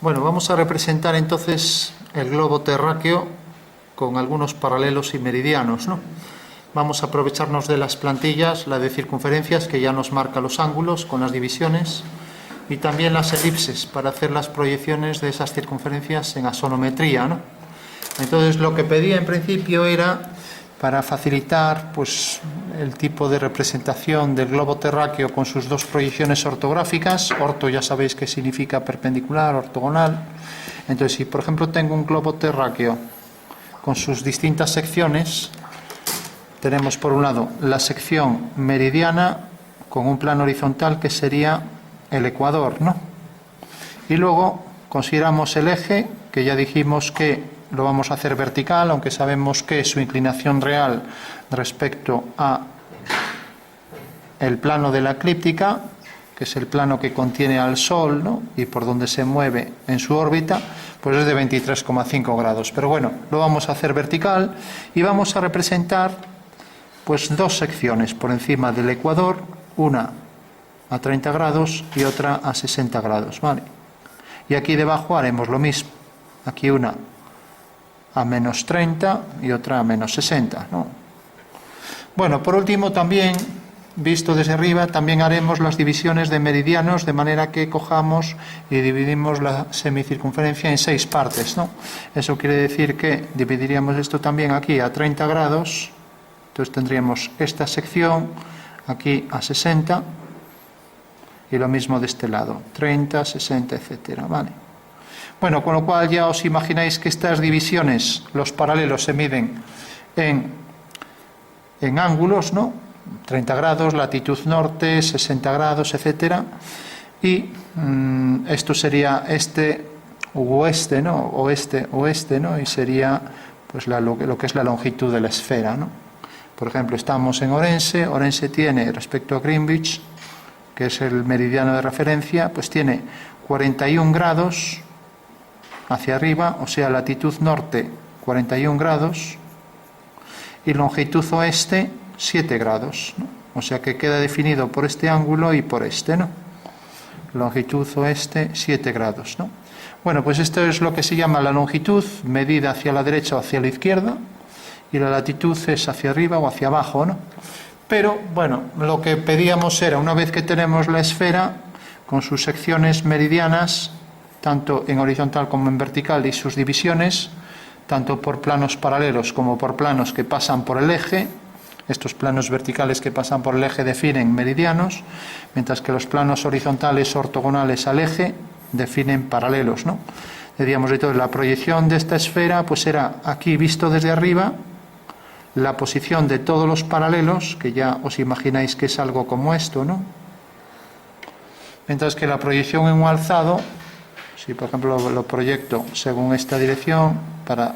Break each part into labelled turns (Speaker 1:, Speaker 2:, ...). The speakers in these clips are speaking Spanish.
Speaker 1: Bueno, vamos a representar entonces el globo terráqueo con algunos paralelos y meridianos, ¿no? Vamos a aprovecharnos de las plantillas, la de circunferencias, que ya nos marca los ángulos con las divisiones, y también las elipses para hacer las proyecciones de esas circunferencias en axonometría, ¿no? Entonces, lo que pedía en principio era, para facilitar pues, el tipo de representación del globo terráqueo con sus dos proyecciones ortográficas. Orto ya sabéis que significa perpendicular, ortogonal. Entonces, si por ejemplo tengo un globo terráqueo con sus distintas secciones, tenemos por un lado la sección meridiana con un plano horizontal que sería el ecuador, ¿no? Y luego consideramos el eje, que ya dijimos que lo vamos a hacer vertical, aunque sabemos que su inclinación real respecto a el plano de la eclíptica, que es el plano que contiene al Sol, ¿no? Y por donde se mueve en su órbita, pues es de 23,5 grados. Pero bueno, lo vamos a hacer vertical y vamos a representar pues dos secciones por encima del ecuador, una a 30 grados y otra a 60 grados, ¿vale? Y aquí debajo haremos lo mismo. Aquí una a menos 30 y otra a menos 60, ¿no? Bueno, por último también, visto desde arriba, también haremos las divisiones de meridianos, de manera que cojamos y dividimos la semicircunferencia en 6 partes, ¿no? Eso quiere decir que dividiríamos esto también aquí a 30 grados, entonces tendríamos esta sección aquí a 60 y lo mismo de este lado, 30, 60, etcétera, ¿vale? Bueno, con lo cual ya os imagináis que estas divisiones, los paralelos se miden en ángulos, ¿no? 30 grados, latitud norte, 60 grados, etcétera. Y esto sería este u oeste, ¿no? Oeste, ¿no? Y sería pues lo que es la longitud de la esfera, ¿no? Por ejemplo, estamos en Orense. Orense tiene, respecto a Greenwich, que es el meridiano de referencia, pues tiene 41 grados hacia arriba, o sea, latitud norte 41 grados y longitud oeste 7 grados, ¿no? O sea que queda definido por este ángulo y por este, ¿no? Longitud oeste 7 grados, ¿no? Bueno, pues esto es lo que se llama la longitud, medida hacia la derecha o hacia la izquierda, y la latitud es hacia arriba o hacia abajo, ¿no? Pero, bueno, lo que pedíamos era, una vez que tenemos la esfera con sus secciones meridianas, tanto en horizontal como en vertical, y sus divisiones, tanto por planos paralelos como por planos que pasan por el eje. Estos planos verticales que pasan por el eje definen meridianos, mientras que los planos horizontales ortogonales al eje definen paralelos, ¿no? Diríamos entonces, la proyección de esta esfera pues era aquí visto desde arriba, la posición de todos los paralelos, que ya os imagináis que es algo como esto, ¿no? Mientras que la proyección en un alzado, si por ejemplo lo proyecto según esta dirección para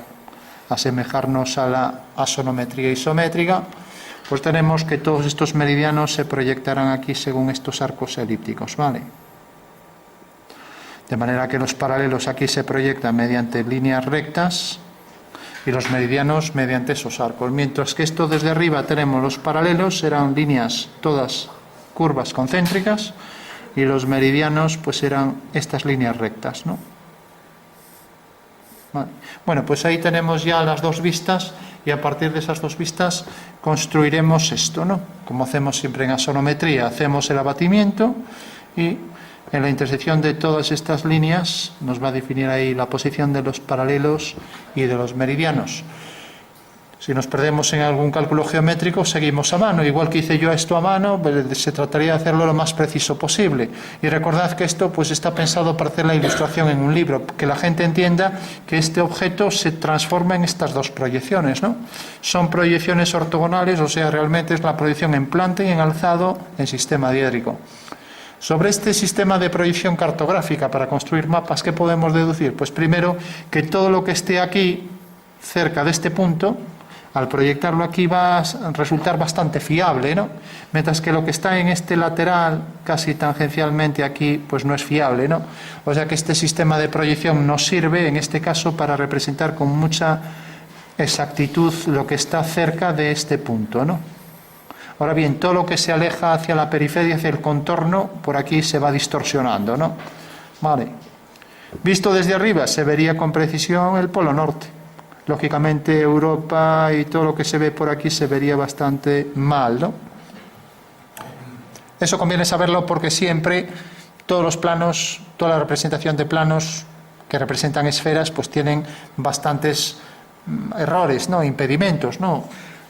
Speaker 1: asemejarnos a la axonometría isométrica, pues tenemos que todos estos meridianos se proyectarán aquí según estos arcos elípticos, ¿vale? De manera que los paralelos aquí se proyectan mediante líneas rectas y los meridianos mediante esos arcos, mientras que esto desde arriba tenemos los paralelos, serán líneas todas curvas concéntricas, y los meridianos pues serán estas líneas rectas, ¿no? Vale. Bueno, pues ahí tenemos ya las dos vistas, y a partir de esas dos vistas construiremos esto, ¿no? Como hacemos siempre en axonometría, hacemos el abatimiento y en la intersección de todas estas líneas nos va a definir ahí la posición de los paralelos y de los meridianos. Si nos perdemos en algún cálculo geométrico, seguimos a mano. Igual que hice yo esto a mano, se trataría de hacerlo lo más preciso posible. Y recordad que esto pues está pensado para hacer la ilustración en un libro, que la gente entienda que este objeto se transforma en estas dos proyecciones, ¿no? Son proyecciones ortogonales, o sea, realmente es la proyección en planta y en alzado en sistema diédrico. Sobre este sistema de proyección cartográfica para construir mapas, ¿qué podemos deducir? Pues primero, que todo lo que esté aquí, cerca de este punto, al proyectarlo aquí va a resultar bastante fiable, ¿no? Mientras que lo que está en este lateral, casi tangencialmente aquí, pues no es fiable, ¿no? O sea que este sistema de proyección nos sirve, en este caso, para representar con mucha exactitud lo que está cerca de este punto, ¿no? Ahora bien, todo lo que se aleja hacia la periferia, hacia el contorno, por aquí se va distorsionando, ¿no? Vale. Visto desde arriba se vería con precisión el Polo Norte. Lógicamente Europa y todo lo que se ve por aquí se vería bastante mal, ¿no? Eso conviene saberlo porque siempre todos los planos, toda la representación de planos que representan esferas, pues tienen bastantes errores, ¿no? Impedimentos, ¿no?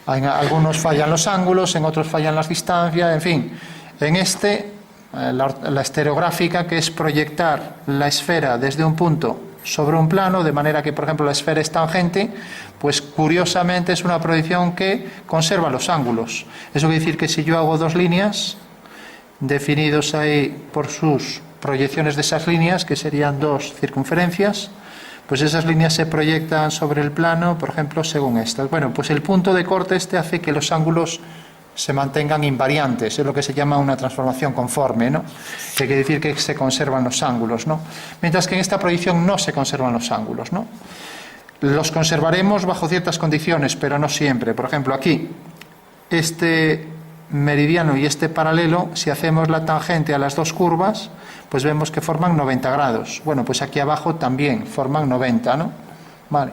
Speaker 1: En algunos fallan los ángulos, en otros fallan las distancias, en fin. En este, la estereográfica, que es proyectar la esfera desde un punto sobre un plano, de manera que, por ejemplo, la esfera es tangente, pues curiosamente es una proyección que conserva los ángulos. Eso quiere decir que si yo hago dos líneas, definidos ahí por sus proyecciones de esas líneas, que serían dos circunferencias, pues esas líneas se proyectan sobre el plano, por ejemplo, según estas. Bueno, pues el punto de corte este hace que los ángulos se mantengan invariantes, es lo que se llama una transformación conforme, ¿no? Que quiere decir que se conservan los ángulos, ¿no? Mientras que en esta proyección no se conservan los ángulos, ¿no? Los conservaremos bajo ciertas condiciones, pero no siempre. Por ejemplo, aquí, este meridiano y este paralelo, si hacemos la tangente a las dos curvas, pues vemos que forman 90 grados. Bueno, pues aquí abajo también forman 90, ¿no? Vale.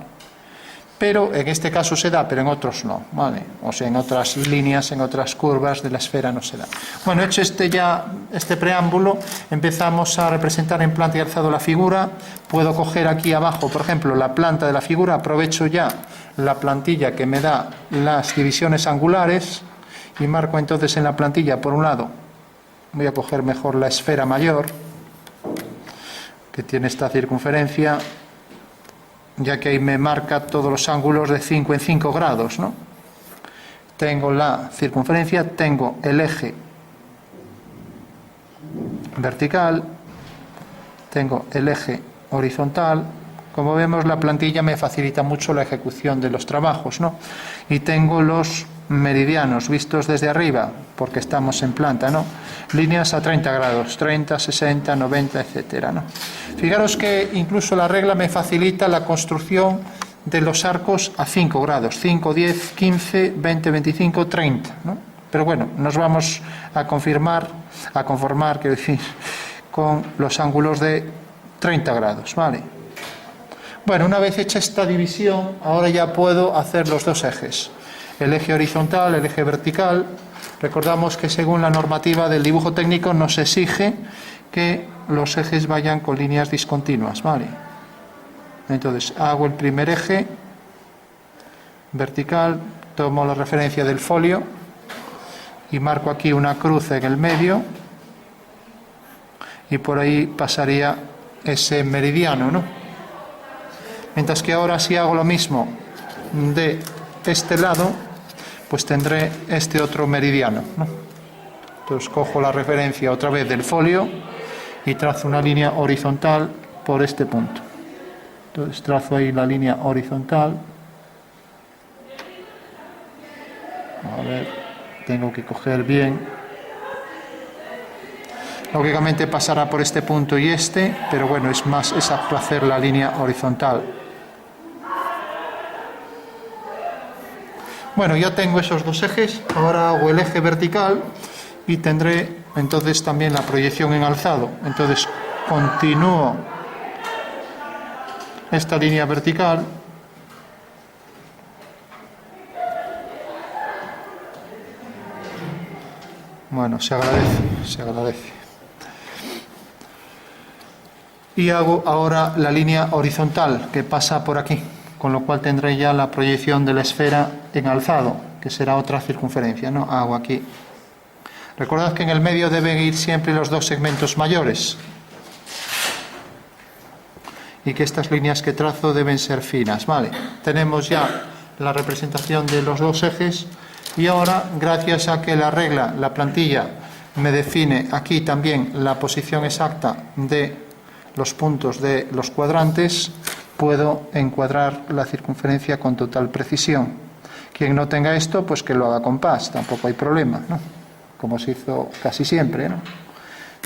Speaker 1: Pero en este caso se da, pero en otros no, ¿vale? O sea, en otras líneas, en otras curvas de la esfera no se da. Bueno, hecho este preámbulo, empezamos a representar en planta y alzado la figura. Puedo coger aquí abajo, por ejemplo, la planta de la figura, aprovecho ya la plantilla que me da las divisiones angulares y marco entonces en la plantilla, por un lado, voy a coger mejor la esfera mayor, que tiene esta circunferencia, ya que ahí me marca todos los ángulos de 5 en 5 grados, ¿no? Tengo la circunferencia, tengo el eje vertical, tengo el eje horizontal. Como vemos, la plantilla me facilita mucho la ejecución de los trabajos, ¿no? Y tengo los meridianos vistos desde arriba, porque estamos en planta, ¿no? Líneas a 30 grados, 30, 60, 90, etcétera, ¿no? Fijaros que incluso la regla me facilita la construcción de los arcos a 5 grados, 5, 10, 15, 20, 25, 30, ¿no? Pero bueno, nos vamos a conformar, quiero decir, con los ángulos de 30 grados, ¿vale? Bueno, una vez hecha esta división, ahora ya puedo hacer los dos ejes. El eje horizontal, el eje vertical. Recordamos que según la normativa del dibujo técnico nos exige que los ejes vayan con líneas discontinuas, ¿vale? Entonces hago el primer eje vertical, tomo la referencia del folio y marco aquí una cruz en el medio y por ahí pasaría ese meridiano, ¿no? Mientras que ahora si hago lo mismo de este lado, pues tendré este otro meridiano, ¿no? Entonces cojo la referencia otra vez del folio y trazo una línea horizontal por este punto. Entonces trazo ahí la línea horizontal. A ver, tengo que coger bien. Lógicamente pasará por este punto y este, pero bueno, es más exacto hacer la línea horizontal. Bueno, ya tengo esos dos ejes, ahora hago el eje vertical y tendré entonces también la proyección en alzado. Entonces continúo esta línea vertical. Bueno, se agradece. Y hago ahora la línea horizontal que pasa por aquí, con lo cual tendré ya la proyección de la esfera en alzado, que será otra circunferencia, ¿no? Hago aquí. Recordad que en el medio deben ir siempre los dos segmentos mayores y que estas líneas que trazo deben ser finas, ¿vale? Tenemos ya la representación de los dos ejes y ahora, gracias a que la regla, la plantilla, me define aquí también la posición exacta de los puntos de los cuadrantes, puedo encuadrar la circunferencia con total precisión. Quien no tenga esto, pues que lo haga con pas, tampoco hay problema, ¿no? Como se hizo casi siempre, ¿no?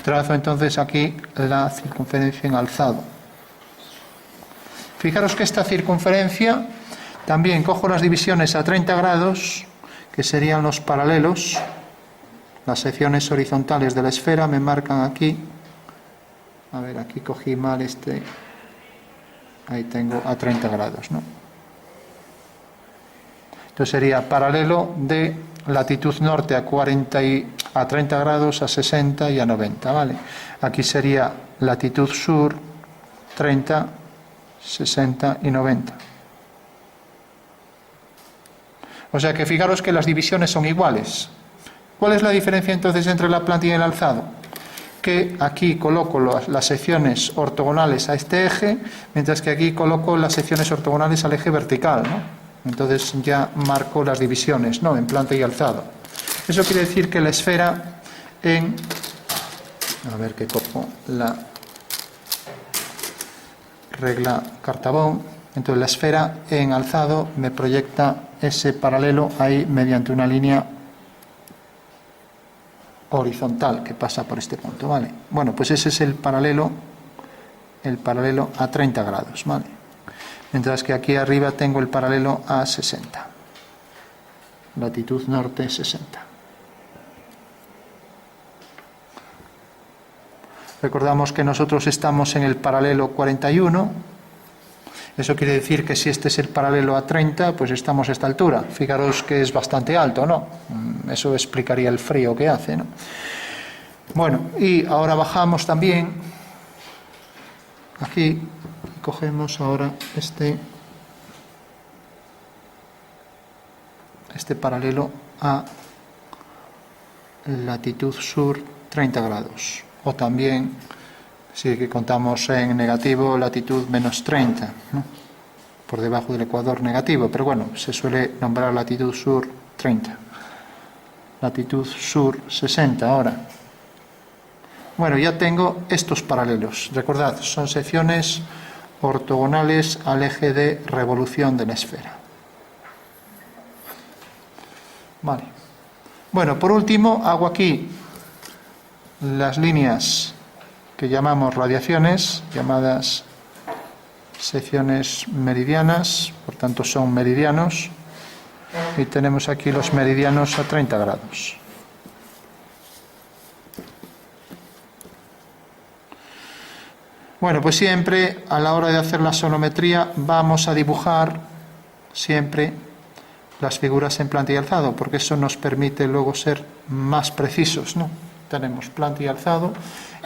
Speaker 1: Trazo entonces aquí la circunferencia en alzado. Fijaros que esta circunferencia, también cojo las divisiones a 30 grados, que serían los paralelos, las secciones horizontales de la esfera, me marcan aquí. A ver, aquí cogí mal este ahí tengo a 30 grados, ¿no? Entonces sería paralelo de latitud norte a 30 grados, a 60 y a 90, ¿vale? Aquí sería latitud sur 30, 60 y 90. O sea que fijaros que las divisiones son iguales. ¿Cuál es la diferencia entonces entre la plantilla y el alzado? Que aquí coloco las secciones ortogonales a este eje, mientras que aquí coloco las secciones ortogonales al eje vertical, ¿no? Entonces ya marco las divisiones, ¿no?, en planta y alzado. Eso quiere decir que la esfera en... A ver que cojo la regla Cartabón. Entonces la esfera en alzado me proyecta ese paralelo ahí mediante una línea horizontal que pasa por este punto, ¿vale? Bueno, pues ese es el paralelo a 30 grados, ¿vale? Mientras que aquí arriba tengo el paralelo a 60. Latitud norte 60. Recordamos que nosotros estamos en el paralelo 41. Eso quiere decir que si este es el paralelo a 30, pues estamos a esta altura. Fijaros que es bastante alto, ¿no? Eso explicaría el frío que hace, ¿no? Bueno, y ahora bajamos también. Aquí cogemos ahora este paralelo a latitud sur 30 grados. O también, si contamos en negativo, latitud menos 30, ¿no?, por debajo del ecuador negativo, pero bueno, se suele nombrar latitud sur 30. Latitud sur 60 ahora. Bueno, ya tengo estos paralelos. Recordad, son secciones ortogonales al eje de revolución de la esfera. Vale. Bueno, por último, hago aquí las líneas que llamamos radiaciones, llamadas secciones meridianas, por tanto son meridianos, y tenemos aquí los meridianos a 30 grados. Bueno, pues siempre a la hora de hacer la sonometría vamos a dibujar siempre las figuras en planta y alzado, porque eso nos permite luego ser más precisos, ¿no? Tenemos planta y alzado,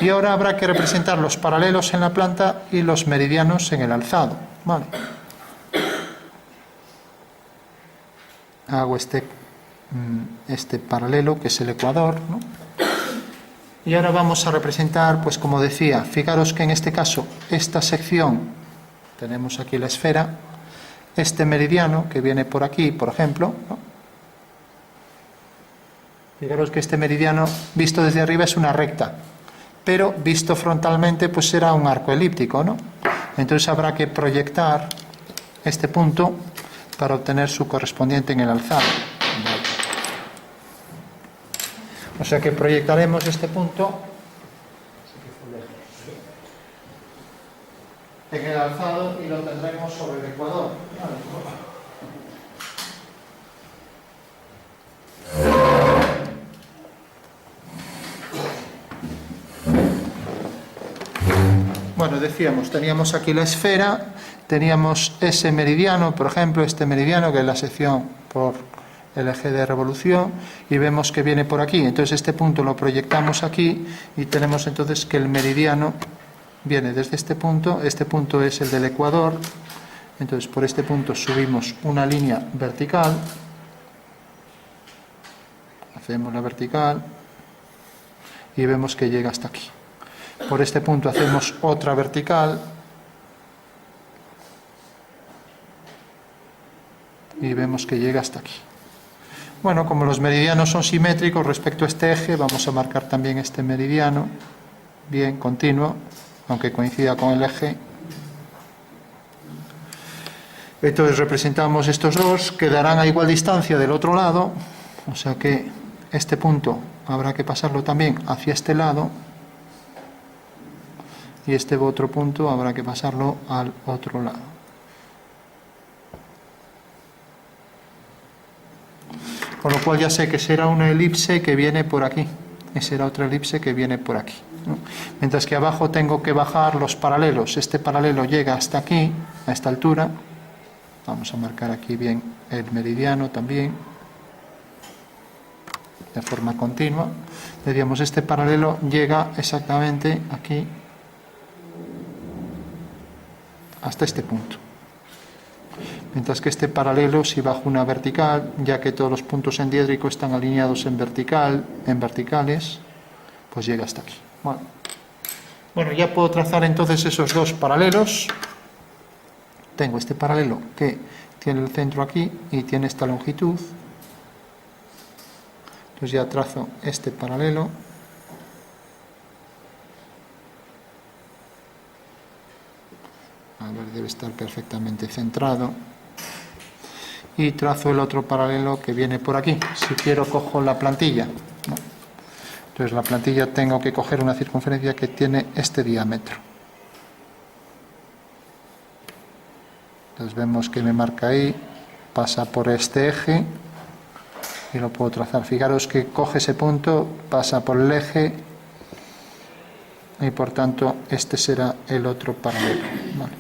Speaker 1: y ahora habrá que representar los paralelos en la planta y los meridianos en el alzado, ¿vale? Hago este paralelo, que es el ecuador, ¿no? Y ahora vamos a representar, pues como decía, fijaros que en este caso, esta sección, tenemos aquí la esfera, este meridiano que viene por aquí, por ejemplo, ¿no? Fijaros que este meridiano, visto desde arriba, es una recta, pero visto frontalmente, pues será un arco elíptico, ¿no? Entonces habrá que proyectar este punto para obtener su correspondiente en el alzado. O sea que proyectaremos este punto en el alzado y lo tendremos sobre el ecuador. Bueno, decíamos, teníamos aquí la esfera, teníamos ese meridiano, por ejemplo, este meridiano que es la sección por el eje de revolución, y vemos que viene por aquí. Entonces este punto lo proyectamos aquí y tenemos entonces que el meridiano viene desde este punto es el del ecuador. Entonces por este punto subimos una línea vertical, hacemos la vertical y vemos que llega hasta aquí. Por este punto hacemos otra vertical y vemos que llega hasta aquí. Bueno, como los meridianos son simétricos respecto a este eje, vamos a marcar también este meridiano, bien continuo, aunque coincida con el eje. Entonces representamos estos dos, quedarán a igual distancia del otro lado, o sea que este punto habrá que pasarlo también hacia este lado, y este otro punto habrá que pasarlo al otro lado. Con lo cual ya sé que será una elipse que viene por aquí, y será otra elipse que viene por aquí. ¿no? Mientras que abajo tengo que bajar los paralelos. Este paralelo llega hasta aquí, a esta altura. Vamos a marcar aquí bien el meridiano también, de forma continua. Decíamos, este paralelo llega exactamente aquí, hasta este punto. Mientras que este paralelo, si bajo una vertical, ya que todos los puntos en diédrico están alineados en verticales, pues llega hasta aquí. Bueno, ya puedo trazar entonces esos dos paralelos. Tengo este paralelo que tiene el centro aquí y tiene esta longitud. Entonces ya trazo este paralelo. A ver, debe estar perfectamente centrado. Y trazo el otro paralelo que viene por aquí. Si quiero, cojo la plantilla, ¿no? Entonces la plantilla tengo que coger una circunferencia que tiene este diámetro. Entonces vemos que me marca ahí, pasa por este eje y lo puedo trazar. Fijaros que coge ese punto, pasa por el eje y por tanto este será el otro paralelo. Vale.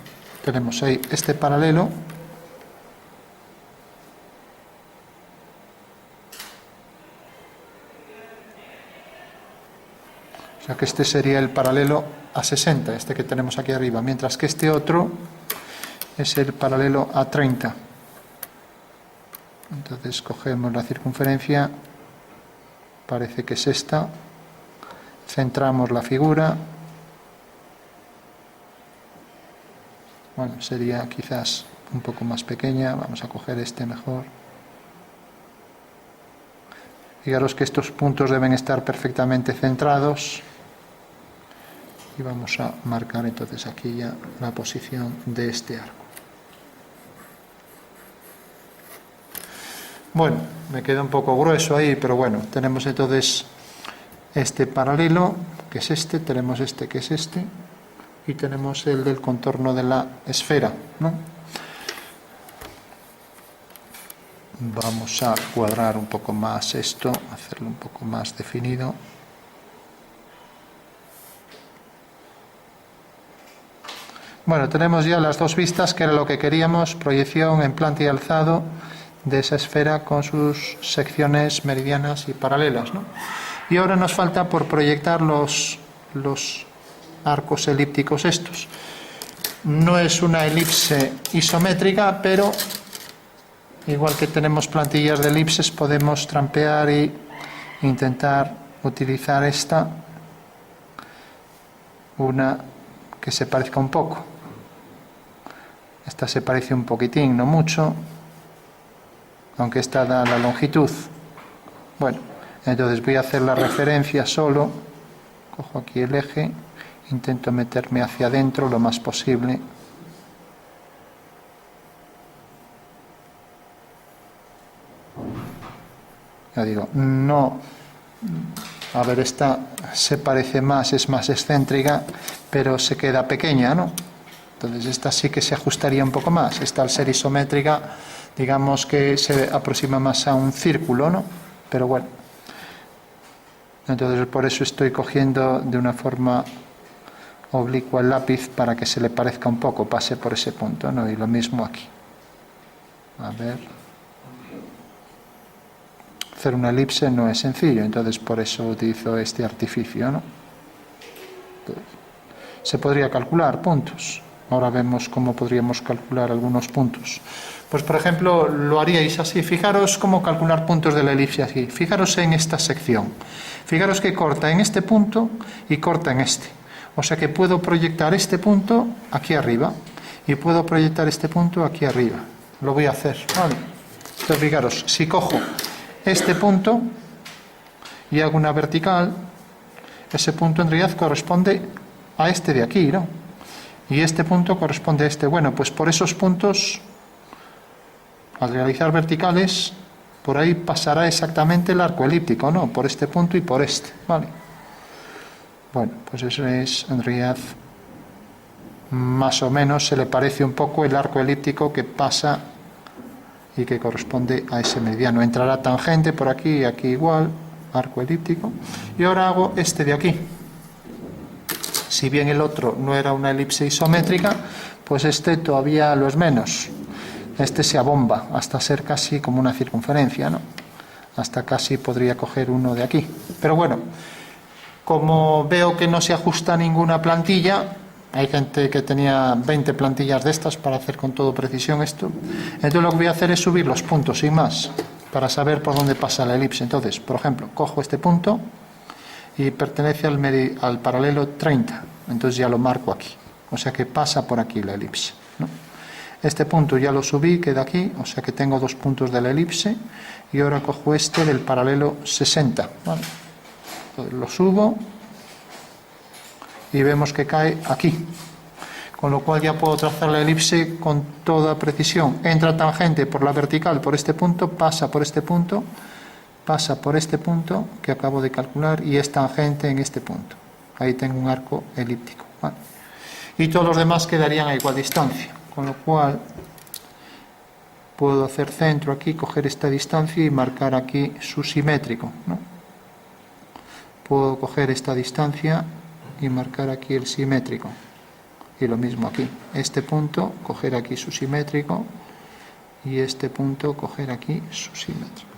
Speaker 1: Tenemos ahí este paralelo. O sea que este sería el paralelo a 60, este que tenemos aquí arriba, mientras que este otro es el paralelo a 30. Entonces cogemos la circunferencia, parece que es esta, centramos la figura, bueno, sería quizás un poco más pequeña, vamos a coger este mejor. Fijaros que estos puntos deben estar perfectamente centrados y vamos a marcar entonces aquí ya la posición de este arco. Bueno, me queda un poco grueso ahí, pero bueno, tenemos entonces este paralelo, que es este, tenemos este, que es este, y tenemos el del contorno de la esfera, ¿no? Vamos a cuadrar un poco más esto, hacerlo un poco más definido. Bueno, tenemos ya las dos vistas, que era lo que queríamos, proyección en planta y alzado de esa esfera con sus secciones meridianas y paralelas, ¿no? Y ahora nos falta por proyectar los arcos elípticos estos. No es una elipse isométrica, pero igual que tenemos plantillas de elipses, podemos trampear e intentar utilizar esta, una que se parezca un poco. Esta se parece un poquitín, no mucho, aunque esta da la longitud. Bueno, entonces voy a hacer la referencia solo, cojo aquí el eje, intento meterme hacia adentro lo más posible. Ya digo, no, a ver, esta se parece más, es más excéntrica, pero se queda pequeña, ¿no? Entonces esta sí que se ajustaría un poco más. Esta, al ser isométrica, digamos que se aproxima más a un círculo, ¿no? Pero bueno, entonces por eso estoy cogiendo de una forma oblicua el lápiz para que se le parezca un poco, pase por ese punto, ¿no? Y lo mismo aquí. A ver, hacer una elipse no es sencillo, entonces por eso utilizo este artificio, ¿no? Entonces, se podría calcular puntos. Ahora vemos cómo podríamos calcular algunos puntos. Pues por ejemplo, lo haríais así. Fijaros cómo calcular puntos de la elipse aquí. Fijaros en esta sección. Fijaros que corta en este punto y corta en este. O sea que puedo proyectar este punto aquí arriba y puedo proyectar este punto aquí arriba. Lo voy a hacer, ¿vale? Entonces fijaros, si cojo este punto y hago una vertical, ese punto en realidad corresponde a este de aquí, ¿no? Y este punto corresponde a este. Bueno, pues por esos puntos, al realizar verticales, por ahí pasará exactamente el arco elíptico, ¿no? Por este punto y por este, ¿vale? Bueno, pues eso es, en realidad, más o menos se le parece un poco el arco elíptico que pasa y que corresponde a ese meridiano. Entrará tangente por aquí y aquí igual, arco elíptico. Y ahora hago este de aquí. Si bien el otro no era una elipse isométrica, pues este todavía lo es menos. Este se abomba hasta ser casi como una circunferencia, ¿no? Hasta casi podría coger uno de aquí. Pero bueno, como veo que no se ajusta ninguna plantilla, hay gente que tenía 20 plantillas de estas para hacer con todo precisión esto, entonces lo que voy a hacer es subir los puntos sin más, para saber por dónde pasa la elipse. Entonces, por ejemplo, cojo este punto y pertenece al paralelo 30, entonces ya lo marco aquí, o sea que pasa por aquí la elipse, ¿no? Este punto ya lo subí, queda aquí, o sea que tengo 2 puntos de la elipse, y ahora cojo este del paralelo 60, ¿vale? Entonces lo subo y vemos que cae aquí, con lo cual ya puedo trazar la elipse con toda precisión. Entra tangente por la vertical por este punto, pasa por este punto, pasa por este punto que acabo de calcular y es tangente en este punto. Ahí tengo un arco elíptico, ¿vale? Y todos los demás quedarían a igual distancia, con lo cual puedo hacer centro aquí, coger esta distancia y marcar aquí su simétrico, ¿no? Puedo coger esta distancia y marcar aquí el simétrico. Y lo mismo aquí. Este punto, coger aquí su simétrico. Y este punto, coger aquí su simétrico.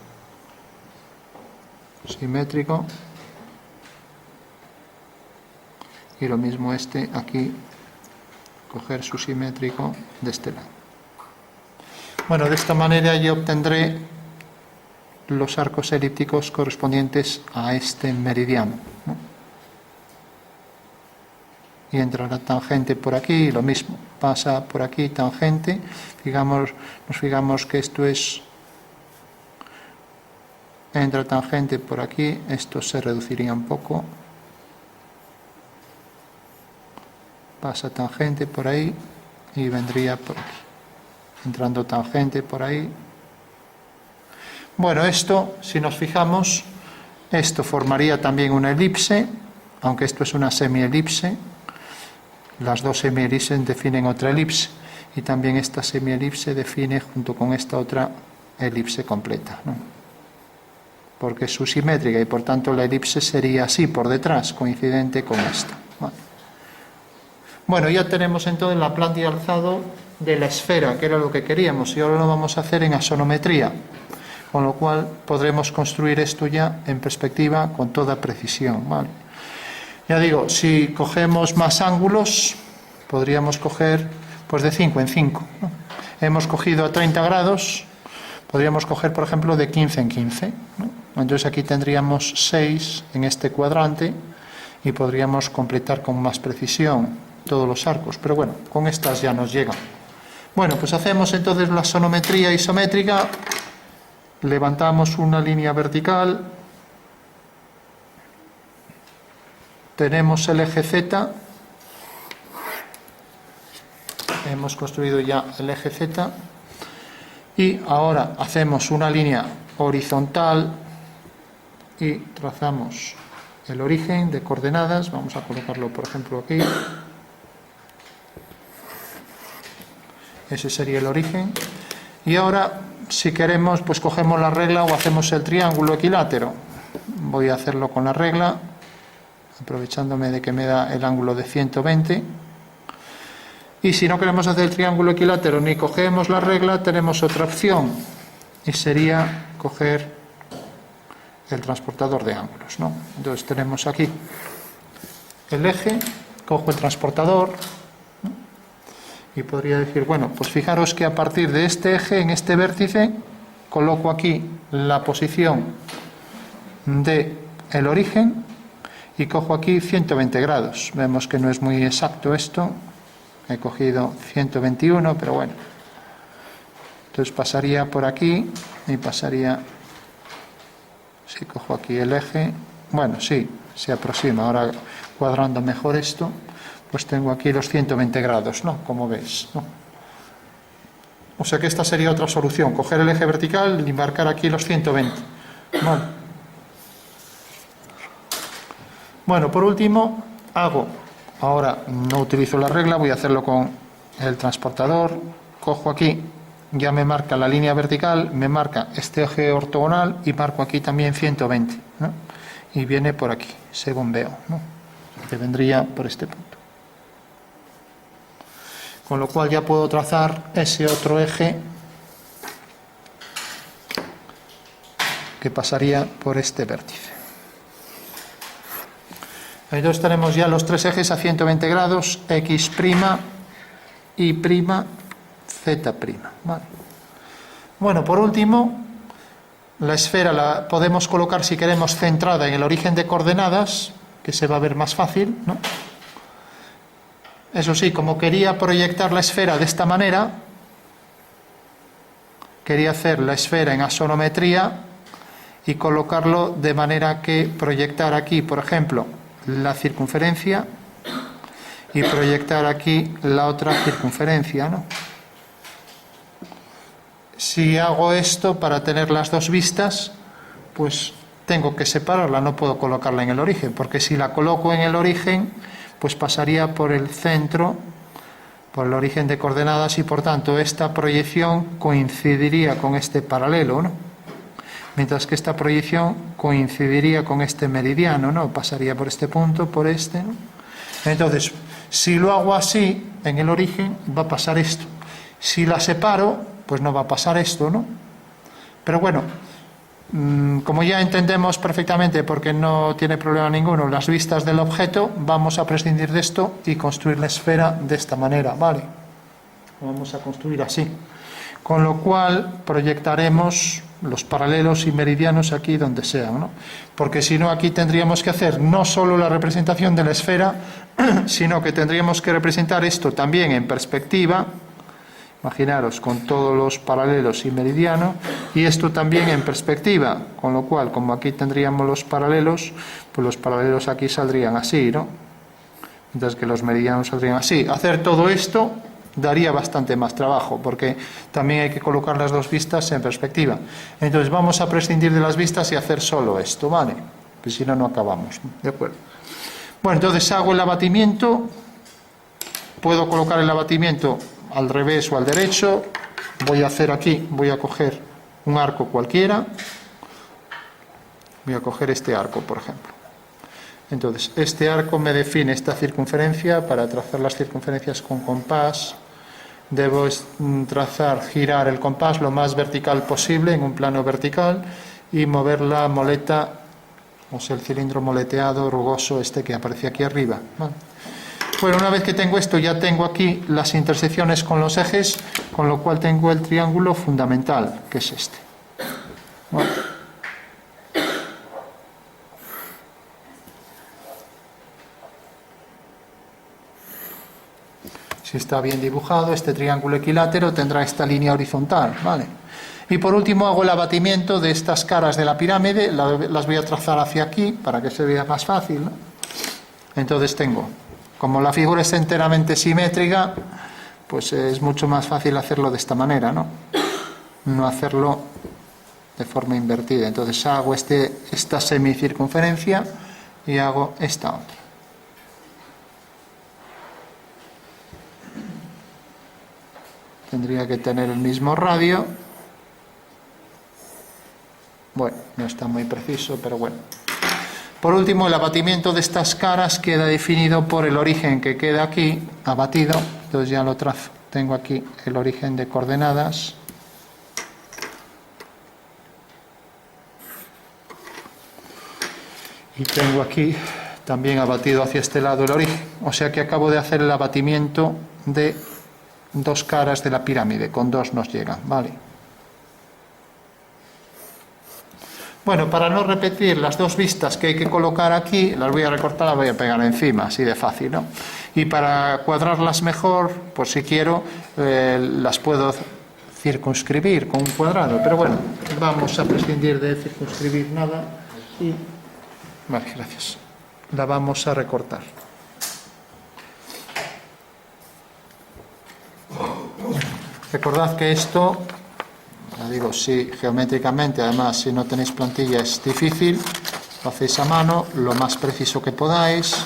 Speaker 1: Simétrico. Y lo mismo este aquí, coger su simétrico de este lado. Bueno, de esta manera yo obtendré los arcos elípticos correspondientes a este meridiano, ¿no? Y entra la tangente por aquí, lo mismo, pasa por aquí tangente, nos fijamos que esto es, entra tangente por aquí, esto se reduciría un poco, pasa tangente por ahí y vendría por aquí, entrando tangente por ahí. Bueno, esto, si nos fijamos, esto formaría también una elipse, aunque esto es una semielipse. Las dos semielipses definen otra elipse y también esta semielipse define junto con esta otra elipse completa, ¿no? Porque es subsimétrica y por tanto la elipse sería así por detrás, coincidente con esta. Vale. Bueno, ya tenemos entonces la planta y alzado de la esfera, que era lo que queríamos, y ahora lo vamos a hacer en axonometría, con lo cual podremos construir esto ya en perspectiva con toda precisión, ¿vale? Ya digo, si cogemos más ángulos, podríamos coger pues de 5 en 5, ¿no? Hemos cogido a 30 grados, podríamos coger, por ejemplo, de 15 en 15, ¿no? Entonces aquí tendríamos 6 en este cuadrante y podríamos completar con más precisión todos los arcos, pero bueno, con estas ya nos llegan. Bueno, pues hacemos entonces la sonometría isométrica, levantamos una línea vertical, tenemos el eje Z, hemos construido ya el eje Z y ahora hacemos una línea horizontal y trazamos el origen de coordenadas, vamos a colocarlo por ejemplo aquí, ese sería el origen, y ahora si queremos pues cogemos la regla o hacemos el triángulo equilátero. Voy a hacerlo con la regla, aprovechándome de que me da el ángulo de 120, y si no queremos hacer el triángulo equilátero ni cogemos la regla, tenemos otra opción y sería coger el transportador de ángulos, ¿no? Entonces tenemos aquí el eje, cojo el transportador, ¿no? Y podría decir, bueno, pues fijaros que a partir de este eje, en este vértice, coloco aquí la posición del origen y cojo aquí 120 grados. Vemos que no es muy exacto esto, he cogido 121, pero bueno. Entonces pasaría por aquí y pasaría, si cojo aquí el eje, bueno, sí, se aproxima. Ahora cuadrando mejor esto, pues tengo aquí los 120 grados, ¿no? Como ves, ¿no? O sea que esta sería otra solución, coger el eje vertical y marcar aquí los 120. Vale. Bueno, por último, ahora no utilizo la regla, voy a hacerlo con el transportador, cojo aquí, ya me marca la línea vertical, me marca este eje ortogonal y marco aquí también 120, ¿no? Y viene por aquí, según veo, ¿no? que vendría por este punto. Con lo cual ya puedo trazar ese otro eje que pasaría por este vértice. Entonces tenemos ya los tres ejes a 120 grados, X', Y', Z'. Vale. Bueno, por último, la esfera la podemos colocar, si queremos, centrada en el origen de coordenadas, que se va a ver más fácil, ¿no? Eso sí, como quería proyectar la esfera de esta manera, quería hacer la esfera en axonometría y colocarlo de manera que proyectar aquí, por ejemplo, la circunferencia y proyectar aquí la otra circunferencia, ¿no? Si hago esto para tener las dos vistas, pues tengo que separarla, no puedo colocarla en el origen, porque si la coloco en el origen, pues pasaría por el centro, por el origen de coordenadas, y por tanto esta proyección coincidiría con este paralelo, ¿no? Mientras que esta proyección coincidiría con este meridiano, ¿no? Pasaría por este punto, por este, ¿no? Entonces, si lo hago así, en el origen, va a pasar esto. Si la separo, pues no va a pasar esto, ¿no? Pero bueno, como ya entendemos perfectamente, porque no tiene problema ninguno, las vistas del objeto, vamos a prescindir de esto y construir la esfera de esta manera, ¿vale? Vamos a construir así. Con lo cual proyectaremos los paralelos y meridianos aquí donde sean, ¿no? Porque si no, aquí tendríamos que hacer no solo la representación de la esfera, sino que tendríamos que representar esto también en perspectiva. Imaginaros, con todos los paralelos y meridianos, y esto también en perspectiva, con lo cual, como aquí tendríamos los paralelos, pues los paralelos aquí saldrían así, ¿no? Mientras que los meridianos saldrían así. Hacer todo esto daría bastante más trabajo, porque también hay que colocar las dos vistas en perspectiva. Entonces vamos a prescindir de las vistas y hacer solo esto, ¿vale? Pues si no, no acabamos, ¿de acuerdo? Bueno, entonces hago el abatimiento, puedo colocar el abatimiento al revés o al derecho. Voy a hacer aquí, voy a coger un arco cualquiera, voy a coger este arco, por ejemplo. Entonces, este arco me define esta circunferencia. Para trazar las circunferencias con compás, debo girar el compás lo más vertical posible, en un plano vertical, y mover la moleta, o sea, el cilindro moleteado, rugoso, este que aparece aquí arriba, ¿vale? Bueno, una vez que tengo esto, ya tengo aquí las intersecciones con los ejes, con lo cual tengo el triángulo fundamental, que es este. Bueno. Si está bien dibujado, este triángulo equilátero tendrá esta línea horizontal, ¿vale? Y por último hago el abatimiento de estas caras de la pirámide, las voy a trazar hacia aquí para que se vea más fácil, ¿no? Entonces tengo, como la figura es enteramente simétrica, pues es mucho más fácil hacerlo de esta manera, ¿no? No hacerlo de forma invertida. Entonces hago esta semicircunferencia y hago esta otra. Tendría que tener el mismo radio. Bueno, no está muy preciso, pero bueno. Por último, el abatimiento de estas caras queda definido por el origen que queda aquí, abatido. Entonces ya lo trazo. Tengo aquí el origen de coordenadas. Y tengo aquí también abatido hacia este lado el origen. O sea que acabo de hacer el abatimiento de dos caras de la pirámide. Con dos nos llegan, ¿vale? Bueno, para no repetir las dos vistas que hay que colocar aquí, las voy a recortar, las voy a pegar encima, así de fácil, ¿no? Y para cuadrarlas mejor, por si quiero, las puedo circunscribir con un cuadrado. Pero bueno, vamos a prescindir de circunscribir nada y... Vale, gracias. La vamos a recortar. Recordad que esto... digo, sí, geométricamente, además, si no tenéis plantilla es difícil, lo hacéis a mano, lo más preciso que podáis,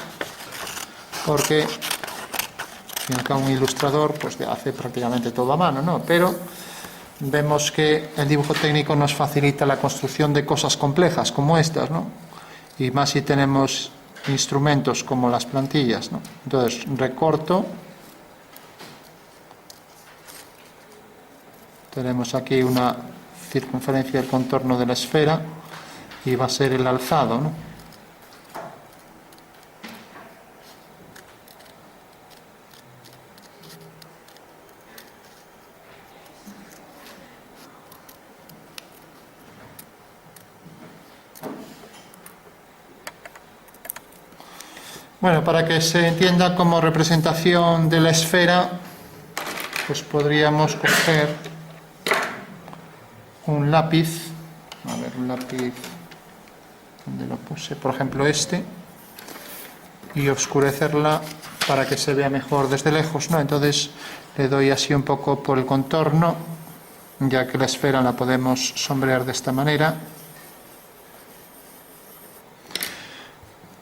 Speaker 1: porque un ilustrador pues hace prácticamente todo a mano, ¿no? Pero vemos que el dibujo técnico nos facilita la construcción de cosas complejas como estas, ¿no? Y más si tenemos instrumentos como las plantillas, ¿no? Entonces recorto, tenemos aquí una circunferencia del contorno de la esfera y va a ser el alzado, ¿no? Bueno, para que se entienda como representación de la esfera, pues podríamos coger un lápiz, a ver, un lápiz, ¿dónde lo puse? Por ejemplo este, y oscurecerla para que se vea mejor desde lejos, ¿no? Entonces le doy así un poco por el contorno, ya que la esfera la podemos sombrear de esta manera.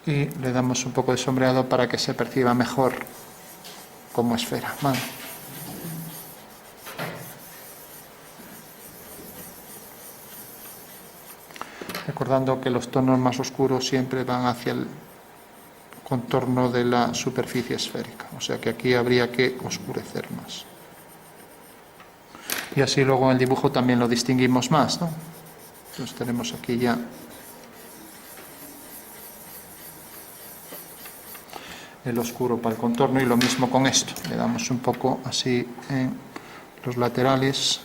Speaker 1: Y le damos un poco de sombreado para que se perciba mejor como esfera, ¿vale? Recordando que los tonos más oscuros siempre van hacia el contorno de la superficie esférica, o sea que aquí habría que oscurecer más. Y así luego en el dibujo también lo distinguimos más, ¿no? Entonces tenemos aquí ya el oscuro para el contorno, y lo mismo con esto, le damos un poco así en los laterales.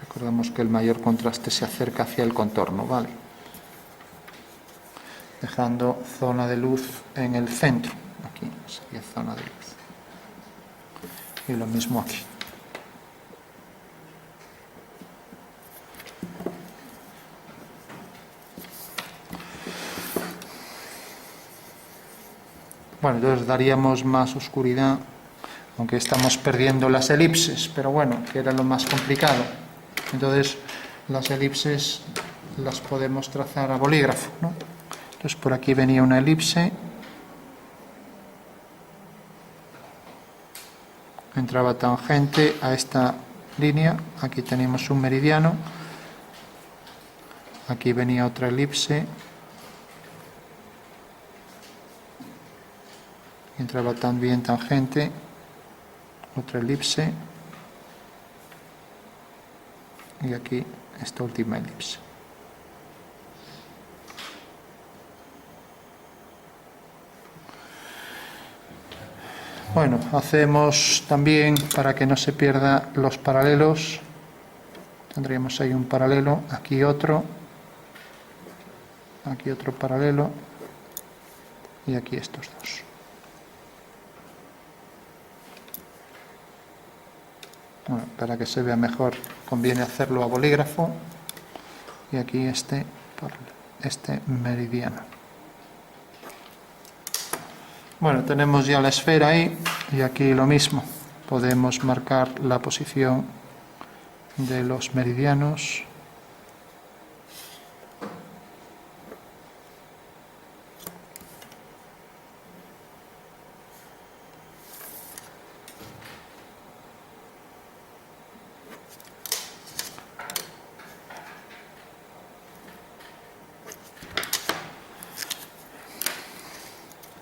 Speaker 1: Recordamos que el mayor contraste se acerca hacia el contorno, ¿vale? Dejando zona de luz en el centro, aquí sería zona de luz, y lo mismo aquí. Bueno, entonces daríamos más oscuridad, aunque estamos perdiendo las elipses, pero bueno, que era lo más complicado. Entonces las elipses las podemos trazar a bolígrafo, ¿no? Entonces por aquí venía una elipse, entraba tangente a esta línea, aquí tenemos un meridiano, aquí venía otra elipse, entraba también tangente, otra elipse, y aquí esta última elipse. Bueno, hacemos también, para que no se pierda, los paralelos. Tendríamos ahí un paralelo, aquí otro paralelo, y aquí estos dos. Bueno, para que se vea mejor conviene hacerlo a bolígrafo, y aquí este meridiano. Bueno, tenemos ya la esfera ahí, y aquí lo mismo, podemos marcar la posición de los meridianos.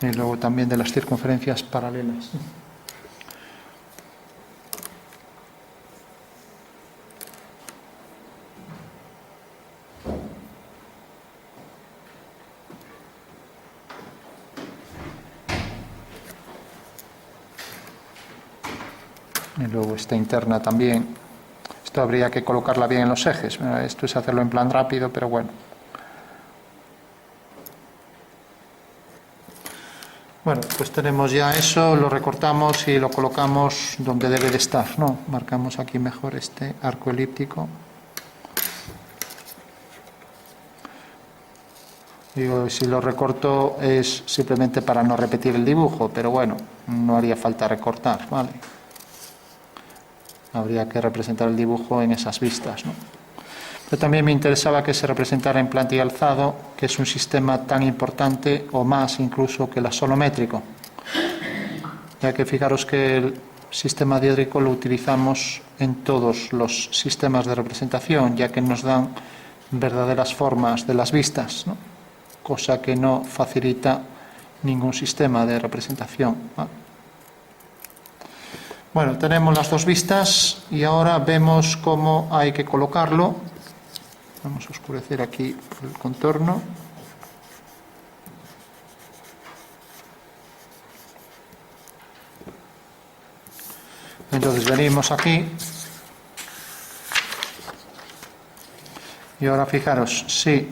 Speaker 1: Y luego también de las circunferencias paralelas. Y luego esta interna también. Esto habría que colocarla bien en los ejes. Esto es hacerlo en plan rápido, pero bueno. Bueno, pues tenemos ya eso, lo recortamos y lo colocamos donde debe de estar, ¿no? Marcamos aquí mejor este arco elíptico. Digo, si lo recorto es simplemente para no repetir el dibujo, pero bueno, no haría falta recortar, ¿vale? Habría que representar el dibujo en esas vistas, ¿no? Pero también me interesaba que se representara en planta y alzado, que es un sistema tan importante o más incluso que el solométrico, ya que fijaros que el sistema diédrico lo utilizamos en todos los sistemas de representación, ya que nos dan verdaderas formas de las vistas, ¿no? Cosa que no facilita ningún sistema de representación, ¿no? Bueno, tenemos las dos vistas y ahora vemos cómo hay que colocarlo. Vamos a oscurecer aquí el contorno. Entonces venimos aquí y ahora fijaros, si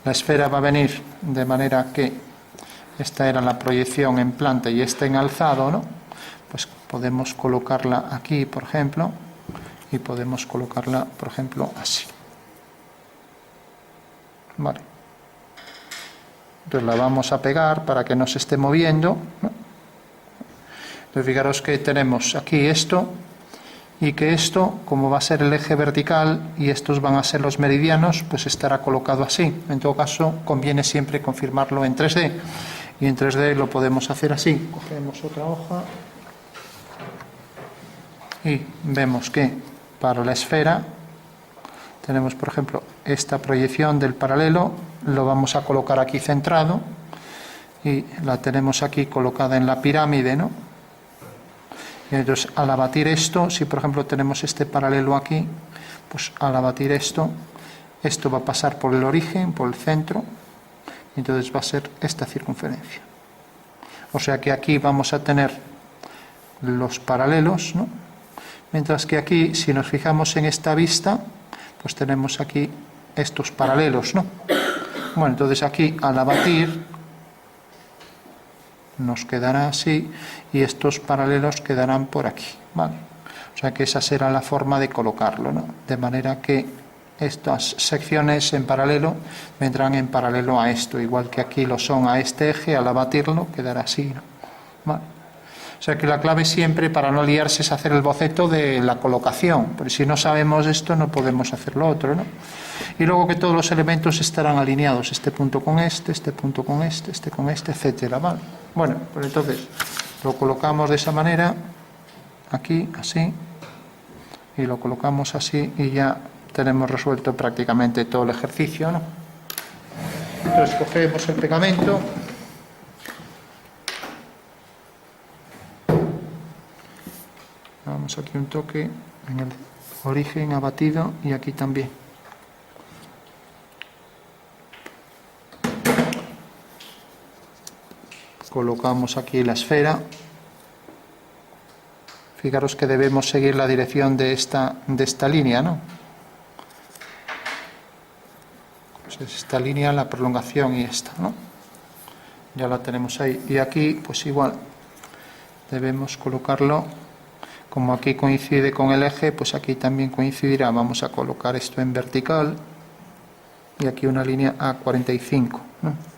Speaker 1: la esfera va a venir de manera que esta era la proyección en planta y esta en alzado, ¿no? Pues podemos colocarla aquí, por ejemplo, y podemos colocarla, por ejemplo, así. Vale. Entonces la vamos a pegar para que no se esté moviendo, ¿no? Entonces fijaros que tenemos aquí esto y que esto, como va a ser el eje vertical y estos van a ser los meridianos, pues estará colocado así. En todo caso, conviene siempre confirmarlo en 3D y en 3D lo podemos hacer así. Cogemos otra hoja y vemos que para la esfera tenemos, por ejemplo, esta proyección del paralelo, lo vamos a colocar aquí centrado y la tenemos aquí colocada en la pirámide, ¿no? Y entonces, al abatir esto, si por ejemplo tenemos este paralelo aquí, pues al abatir esto va a pasar por el origen, por el centro, y entonces va a ser esta circunferencia. O sea que aquí vamos a tener los paralelos, ¿no? Mientras que aquí, si nos fijamos en esta vista, pues tenemos aquí estos paralelos, ¿no? Bueno, entonces aquí al abatir nos quedará así y estos paralelos quedarán por aquí, ¿vale? O sea que esa será la forma de colocarlo, ¿no? De manera que estas secciones en paralelo vendrán en paralelo a esto, igual que aquí lo son a este eje, al abatirlo quedará así, ¿no? ¿Vale? O sea que la clave siempre, para no liarse, es hacer el boceto de la colocación, porque si no sabemos esto no podemos hacer lo otro, ¿no? Y luego que todos los elementos estarán alineados, este punto con este punto con este con este, etcétera, ¿vale? Bueno, pues entonces lo colocamos de esa manera, aquí, así, y lo colocamos así y ya tenemos resuelto prácticamente todo el ejercicio, ¿no? Entonces cogemos el pegamento. Damos aquí un toque en el origen abatido y aquí también. Colocamos aquí la esfera. Fijaros que debemos seguir la dirección de esta línea, ¿no? Pues esta línea, la prolongación y esta, ¿no? Ya la tenemos ahí. Y aquí, pues igual, debemos colocarlo. Como aquí coincide con el eje, pues aquí también coincidirá. Vamos a colocar esto en vertical y aquí una línea a 45, ¿no?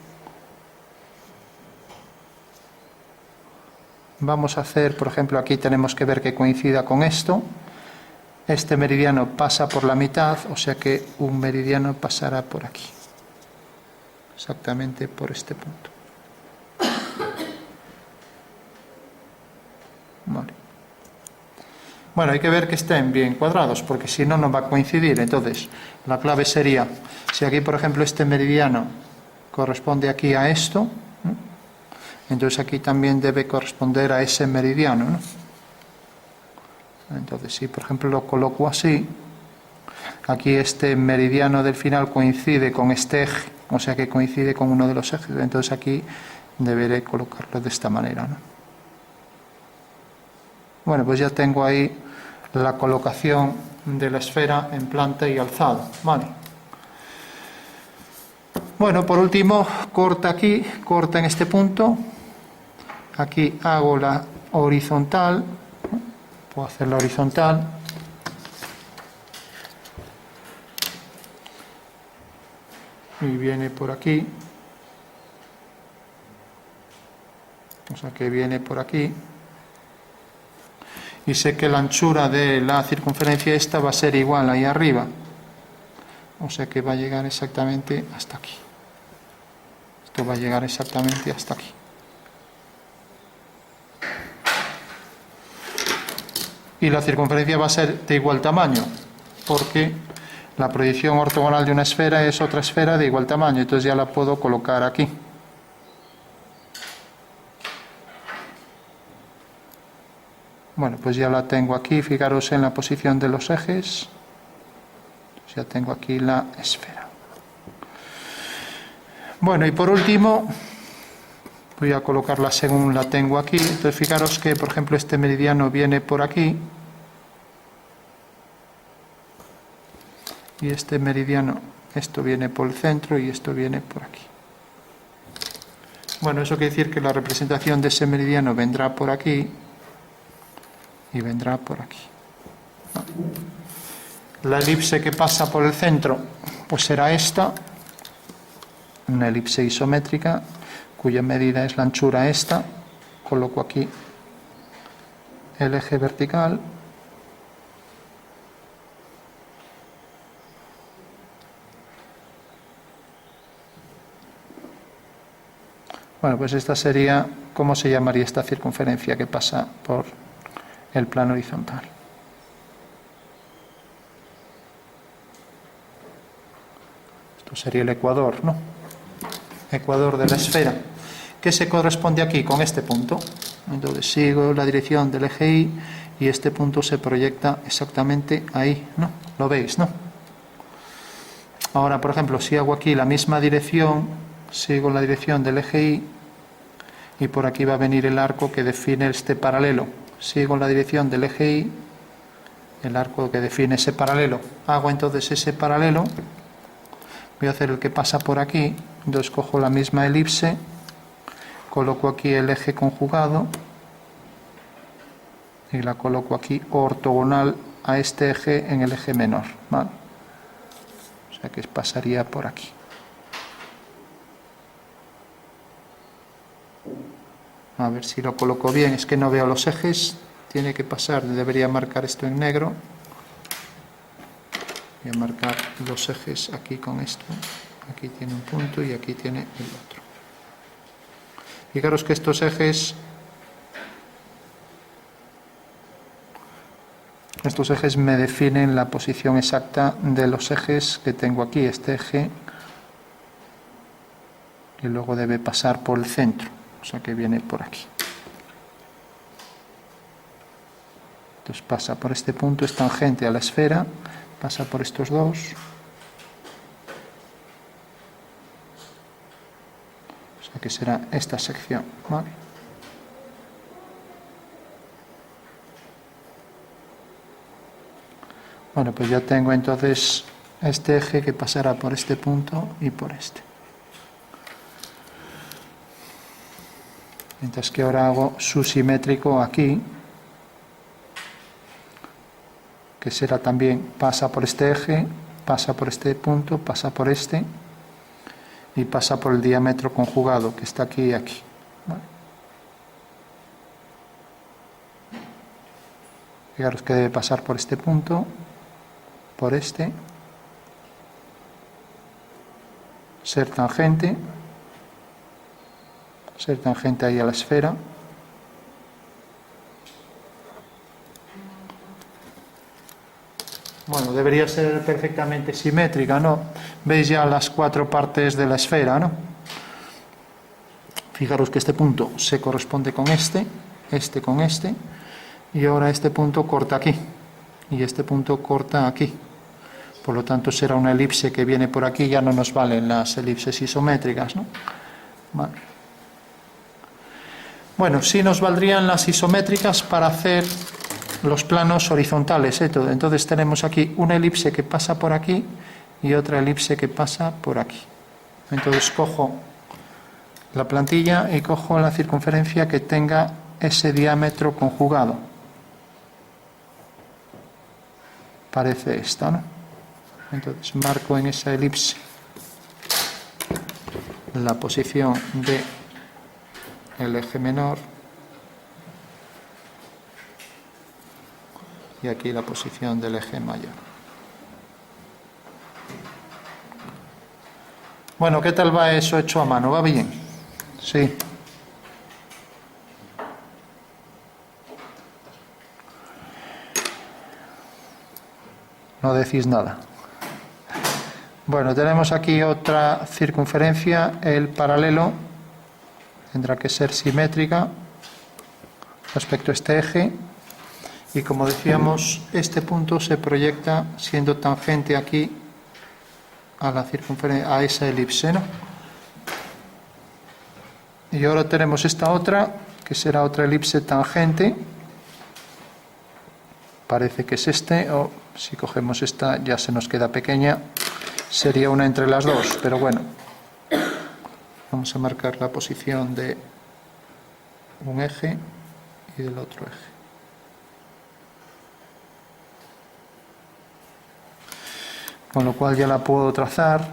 Speaker 1: Vamos a hacer, por ejemplo, aquí tenemos que ver que coincida con esto. Este meridiano pasa por la mitad, o sea que un meridiano pasará por aquí. Exactamente por este punto. Vale. Bueno, hay que ver que estén bien cuadrados, porque si no, no va a coincidir. Entonces, la clave sería, si aquí, por ejemplo, este meridiano corresponde aquí a esto, ¿no? Entonces aquí también debe corresponder a ese meridiano, ¿no? Entonces, si por ejemplo lo coloco así, aquí este meridiano del final coincide con este eje, o sea que coincide con uno de los ejes, entonces aquí deberé colocarlo de esta manera, ¿no? Bueno, pues ya tengo ahí la colocación de la esfera en planta y alzado, ¿vale? Bueno, por último, corta aquí, corta en este punto. Aquí hago la horizontal, puedo hacer la horizontal. Y viene por aquí. O sea que viene por aquí. Y sé que la anchura de la circunferencia esta va a ser igual ahí arriba. O sea que va a llegar exactamente hasta aquí. Esto va a llegar exactamente hasta aquí. Y la circunferencia va a ser de igual tamaño, porque la proyección ortogonal de una esfera es otra esfera de igual tamaño, entonces ya la puedo colocar aquí. Bueno, pues ya la tengo aquí, fijaros en la posición de los ejes. Ya tengo aquí la esfera. Bueno, y por último, voy a colocarla según la tengo aquí. Entonces fijaros que, por ejemplo, este meridiano viene por aquí. Y este meridiano, esto viene por el centro y esto viene por aquí. Bueno, eso quiere decir que la representación de ese meridiano vendrá por aquí y vendrá por aquí. La elipse que pasa por el centro, pues será esta, una elipse isométrica, cuya medida es la anchura esta. Coloco aquí el eje vertical. Bueno, pues esta sería, ¿cómo se llamaría esta circunferencia que pasa por el plano horizontal? Esto sería el ecuador, ¿no? Ecuador de la esfera. ¿Qué se corresponde aquí con este punto? Entonces sigo la dirección del eje Y y este punto se proyecta exactamente ahí, ¿no? ¿Lo veis, no? Ahora, por ejemplo, si hago aquí la misma dirección, sigo la dirección del eje Y por aquí va a venir el arco que define este paralelo. Sigo la dirección del eje Y, el arco que define ese paralelo. Hago entonces ese paralelo. Voy a hacer el que pasa por aquí. Entonces cojo la misma elipse, coloco aquí el eje conjugado y la coloco aquí ortogonal a este eje en el eje menor, ¿vale? O sea que pasaría por aquí. A ver si lo coloco bien, es que no veo los ejes, tiene que pasar, debería marcar esto en negro. Voy a marcar los ejes aquí con esto. Aquí tiene un punto y aquí tiene el otro. Fijaros que estos ejes me definen la posición exacta de los ejes que tengo aquí. Este eje y luego debe pasar por el centro, o sea que viene por aquí. Entonces pasa por este punto, es tangente a la esfera, pasa por estos dos. O sea que será esta sección, ¿vale? Bueno, pues ya tengo entonces este eje que pasará por este punto y por este. Mientras que ahora hago su simétrico aquí, que será también, pasa por este eje, pasa por este punto, pasa por este y pasa por el diámetro conjugado que está aquí y aquí. ¿Vale? Fijaros que debe pasar por este punto, por este, ser tangente ahí a la esfera. Bueno, debería ser perfectamente simétrica, ¿no? Veis ya las cuatro partes de la esfera, ¿no? Fijaros que este punto se corresponde con este con este, y ahora este punto corta aquí, y este punto corta aquí. Por lo tanto, será una elipse que viene por aquí, ya no nos valen las elipses isométricas, ¿no? Vale. Bueno, sí nos valdrían las isométricas para hacer los planos horizontales, ¿eh? Entonces tenemos aquí una elipse que pasa por aquí y otra elipse que pasa por aquí. Entonces cojo la plantilla y cojo la circunferencia que tenga ese diámetro conjugado. Parece esta, ¿no? Entonces marco en esa elipse la posición del eje menor y aquí la posición del eje mayor. Bueno, ¿qué tal va eso hecho a mano? ¿Va bien? Sí. No decís nada. Bueno, tenemos aquí otra circunferencia, el paralelo tendrá que ser simétrica respecto a este eje y, como decíamos, este punto se proyecta siendo tangente aquí a la circunferencia, a esa elipse, ¿no? Y ahora tenemos esta otra, que será otra elipse tangente. Parece que es este, o si cogemos esta ya se nos queda pequeña. Sería una entre las dos, pero bueno. Vamos a marcar la posición de un eje y del otro eje. Con lo cual ya la puedo trazar.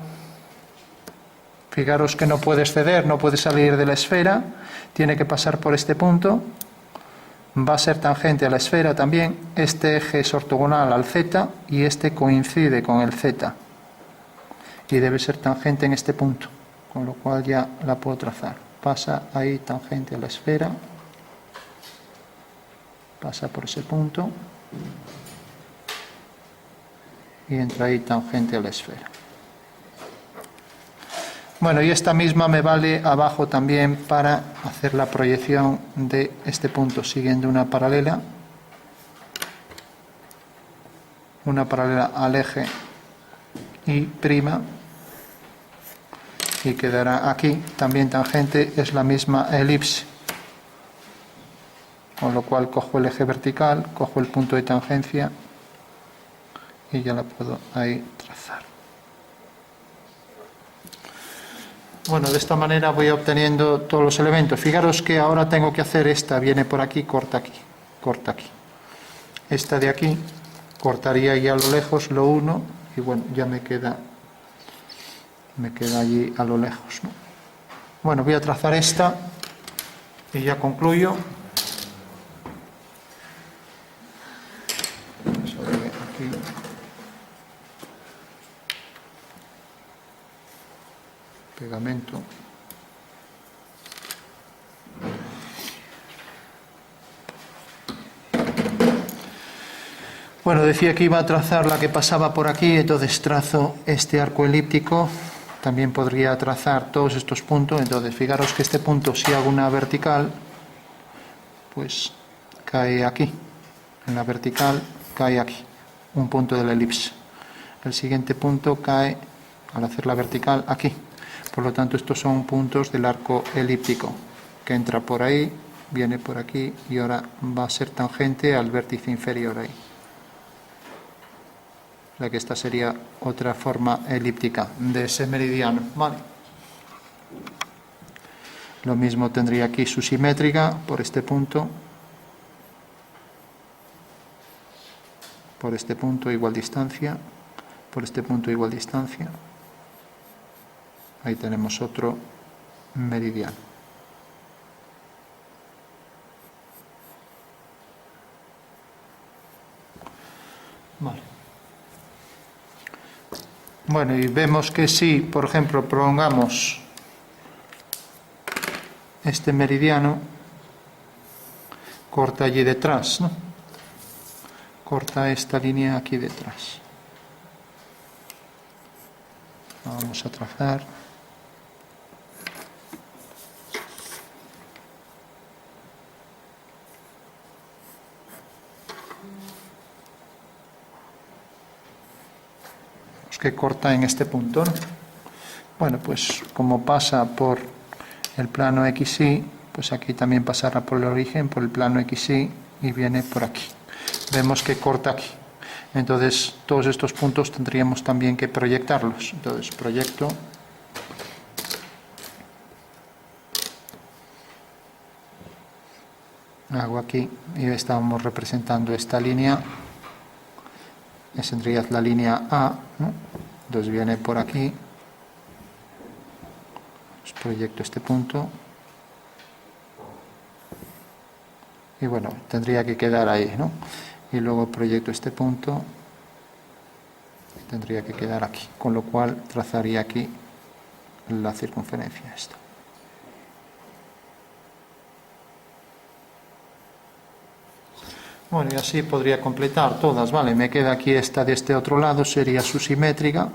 Speaker 1: Fijaros que no puede exceder, no puede salir de la esfera, tiene que pasar por este punto, va a ser tangente a la esfera también, este eje es ortogonal al z y este coincide con el z y debe ser tangente en este punto, con lo cual ya la puedo trazar. Pasa ahí tangente a la esfera, pasa por ese punto y entra ahí tangente a la esfera. Bueno, y esta misma me vale abajo también para hacer la proyección de este punto siguiendo una paralela al eje y prima, y quedará aquí también tangente, es la misma elipse, con lo cual cojo el eje vertical, cojo el punto de tangencia y ya la puedo ahí trazar. Bueno, de esta manera voy obteniendo todos los elementos. Fijaros que ahora tengo que hacer esta, viene por aquí, corta aquí, corta aquí. Esta de aquí, cortaría ya a lo lejos, lo uno, y bueno, ya me queda allí a lo lejos, ¿no? Bueno, voy a trazar esta y ya concluyo. Aquí. Pegamento. Bueno, decía que iba a trazar la que pasaba por aquí, entonces trazo este arco elíptico. También podría trazar todos estos puntos, entonces fijaros que este punto, si hago una vertical, pues cae aquí, en la vertical cae aquí, un punto de la elipse. El siguiente punto cae, al hacer la vertical, aquí. Por lo tanto, estos son puntos del arco elíptico, que entra por ahí, viene por aquí y ahora va a ser tangente al vértice inferior ahí. O sea que esta sería otra forma elíptica de ese meridiano, ¿vale? Lo mismo tendría aquí su simétrica por este punto, por este punto igual distancia, por este punto igual distancia. Ahí tenemos otro meridiano. Vale. Bueno, y vemos que si, por ejemplo, prolongamos este meridiano, corta allí detrás, ¿no? Corta esta línea aquí detrás. Vamos a trazar. Que corta en este punto, ¿no? Bueno, pues como pasa por el plano XY, pues aquí también pasará por el origen, por el plano XY y viene por aquí. Vemos que corta aquí. Entonces, todos estos puntos tendríamos también que proyectarlos. Entonces, proyecto. Hago aquí y estábamos representando esta línea. Esa tendría la línea A, ¿no? Entonces viene por aquí, pues proyecto este punto y bueno, tendría que quedar ahí, ¿no? Y luego proyecto este punto y tendría que quedar aquí, con lo cual trazaría aquí la circunferencia esta. Bueno, y así podría completar todas, ¿vale? Me queda aquí esta de este otro lado, sería su simétrica.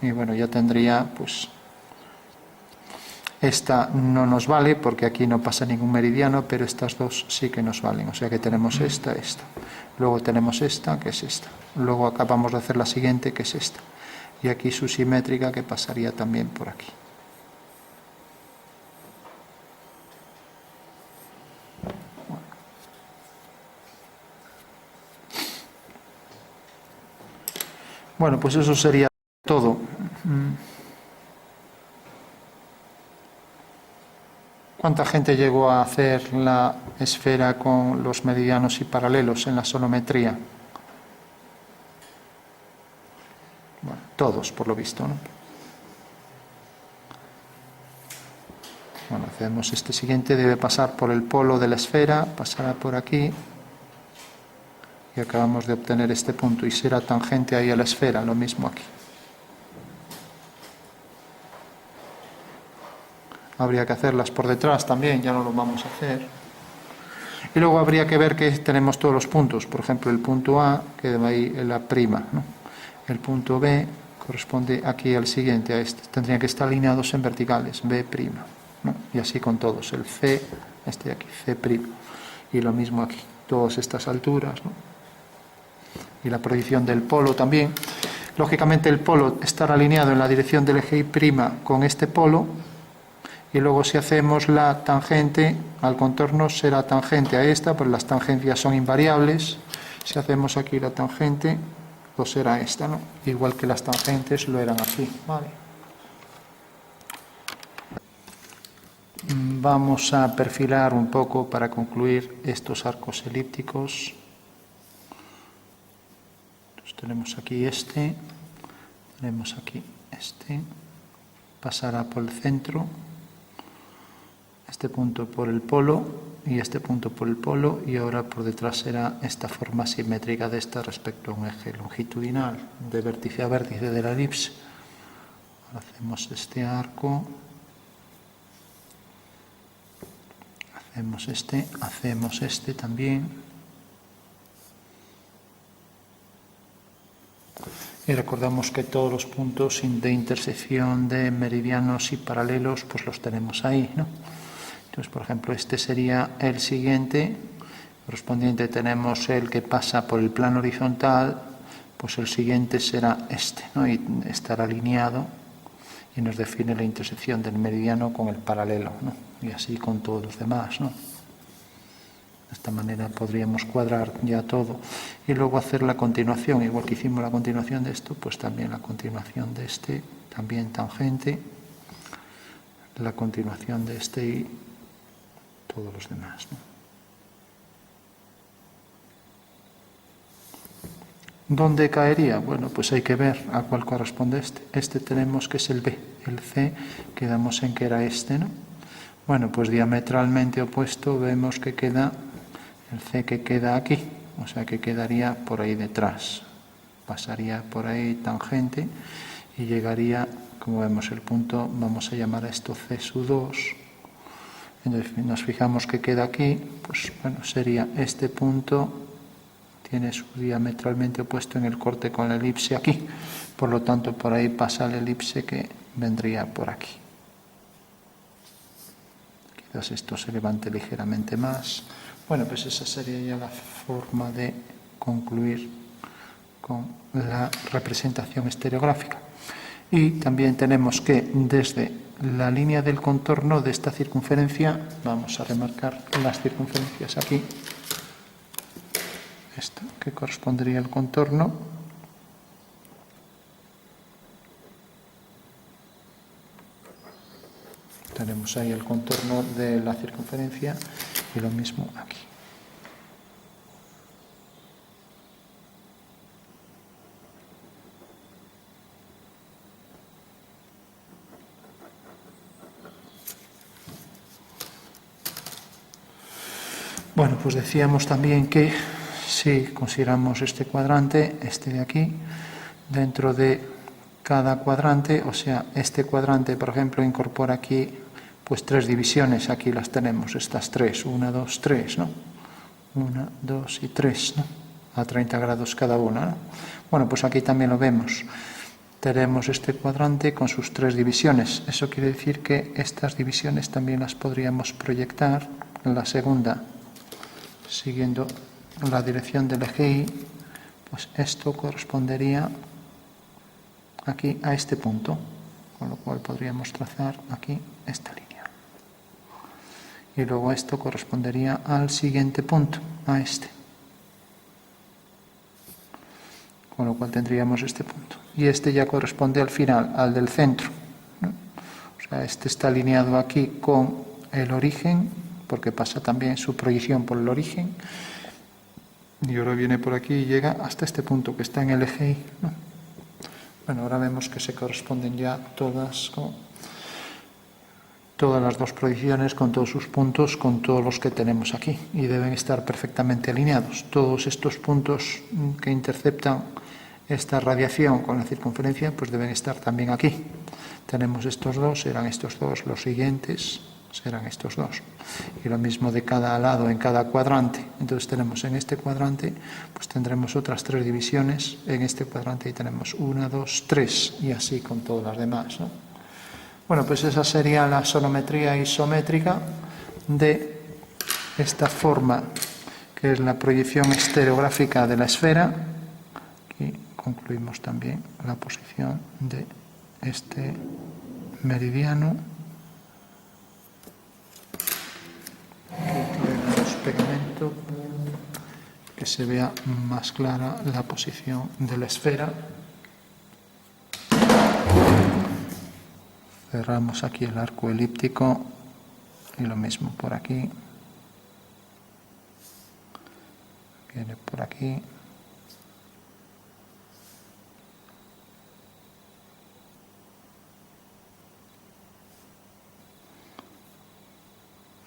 Speaker 1: Y bueno, ya tendría, pues, esta no nos vale porque aquí no pasa ningún meridiano, pero estas dos sí que nos valen. O sea que tenemos esta. Luego tenemos esta, que es esta. Luego acabamos de hacer la siguiente, que es esta. Y aquí su simétrica, que pasaría también por aquí. Bueno, pues eso sería todo. ¿Cuánta gente llegó a hacer la esfera con los meridianos y paralelos en la sonometría? Bueno, todos, por lo visto, ¿no? Bueno, hacemos este siguiente, debe pasar por el polo de la esfera, pasará por aquí y acabamos de obtener este punto y será tangente ahí a la esfera, lo mismo aquí. Habría que hacerlas por detrás también, ya no lo vamos a hacer. Y luego habría que ver que tenemos todos los puntos, por ejemplo el punto A queda ahí en la prima, ¿no? El punto B corresponde aquí al siguiente, a este, tendrían que estar alineados en verticales, B', ¿no? Y así con todos, el C, este de aquí, C', y lo mismo aquí, todas estas alturas, ¿no? Y la proyección del polo también. Lógicamente el polo estará alineado en la dirección del eje Y' con este polo, y luego si hacemos la tangente al contorno será tangente a esta, pues las tangencias son invariables. Si hacemos aquí la tangente, pues será esta, ¿no? Igual que las tangentes lo eran aquí, ¿vale? Vamos a perfilar un poco para concluir estos arcos elípticos. Entonces tenemos aquí este, tenemos aquí este, pasará por el centro, este punto por el polo y este punto por el polo, y ahora por detrás será esta forma simétrica de esta respecto a un eje longitudinal de vértice a vértice de la elipse. Ahora hacemos este arco, hacemos este también, y recordamos que todos los puntos de intersección de meridianos y paralelos pues los tenemos ahí, ¿no? Entonces, por ejemplo, este sería el siguiente, correspondiente tenemos el que pasa por el plano horizontal, pues el siguiente será este, ¿no? Y estará alineado y nos define la intersección del meridiano con el paralelo, ¿no? Y así con todos los demás, ¿no? De esta manera podríamos cuadrar ya todo y luego hacer la continuación, igual que hicimos la continuación de esto, pues también la continuación de este, también tangente, la continuación de este y todos los demás, ¿no? ¿Dónde caería? Bueno, pues hay que ver a cuál corresponde este. Este tenemos que es el B, el C quedamos en que era este, ¿no? Bueno, pues diametralmente opuesto vemos que queda el C, que queda aquí, o sea que quedaría por ahí detrás, pasaría por ahí tangente y llegaría, como vemos el punto, vamos a llamar a esto C2. Entonces nos fijamos que queda aquí, pues bueno, sería este punto, tiene su diametralmente opuesto en el corte con la elipse aquí, por lo tanto por ahí pasa la elipse que vendría por aquí. Quizás esto se levante ligeramente más. Bueno, pues esa sería ya la forma de concluir con la representación estereográfica. Y también tenemos que desde la línea del contorno de esta circunferencia, vamos a remarcar las circunferencias aquí, esto que correspondería al contorno, tenemos ahí el contorno de la circunferencia y lo mismo aquí. Bueno, pues decíamos también que si consideramos este cuadrante, este de aquí, dentro de cada cuadrante, o sea, este cuadrante, por ejemplo, incorpora aquí pues 3 divisiones, aquí las tenemos, estas 3, 1, 2, 3, ¿no? 1, 2 y 3, ¿no? A 30 grados cada una, ¿no? Bueno, pues aquí también lo vemos. Tenemos este cuadrante con sus 3 divisiones. Eso quiere decir que estas divisiones también las podríamos proyectar en la segunda, siguiendo la dirección del eje Y, pues esto correspondería aquí a este punto, con lo cual podríamos trazar aquí esta línea. Y luego esto correspondería al siguiente punto, a este. Con lo cual tendríamos este punto. Y este ya corresponde al final, al del centro, ¿no? O sea, este está alineado aquí con el origen, porque pasa también su proyección por el origen. Y ahora viene por aquí y llega hasta este punto que está en el eje Y, ¿no? Bueno, ahora vemos que se corresponden ya todas las 2 proyecciones con todos sus puntos, con todos los que tenemos aquí. Y deben estar perfectamente alineados. Todos estos puntos que interceptan esta radiación con la circunferencia, pues deben estar también aquí. Tenemos estos 2, serán estos 2, los siguientes serán estos 2. Y lo mismo de cada lado en cada cuadrante. Entonces tenemos en este cuadrante, pues tendremos otras 3 divisiones. En este cuadrante y tenemos 1, 2, 3 y así con todas las demás, ¿no? Bueno, pues esa sería la sonometría isométrica de esta forma, que es la proyección estereográfica de la esfera. Aquí concluimos también la posición de este meridiano. Aquí tenemos pegamento, que se vea más clara la posición de la esfera. Cerramos aquí el arco elíptico y lo mismo por aquí. Viene por aquí.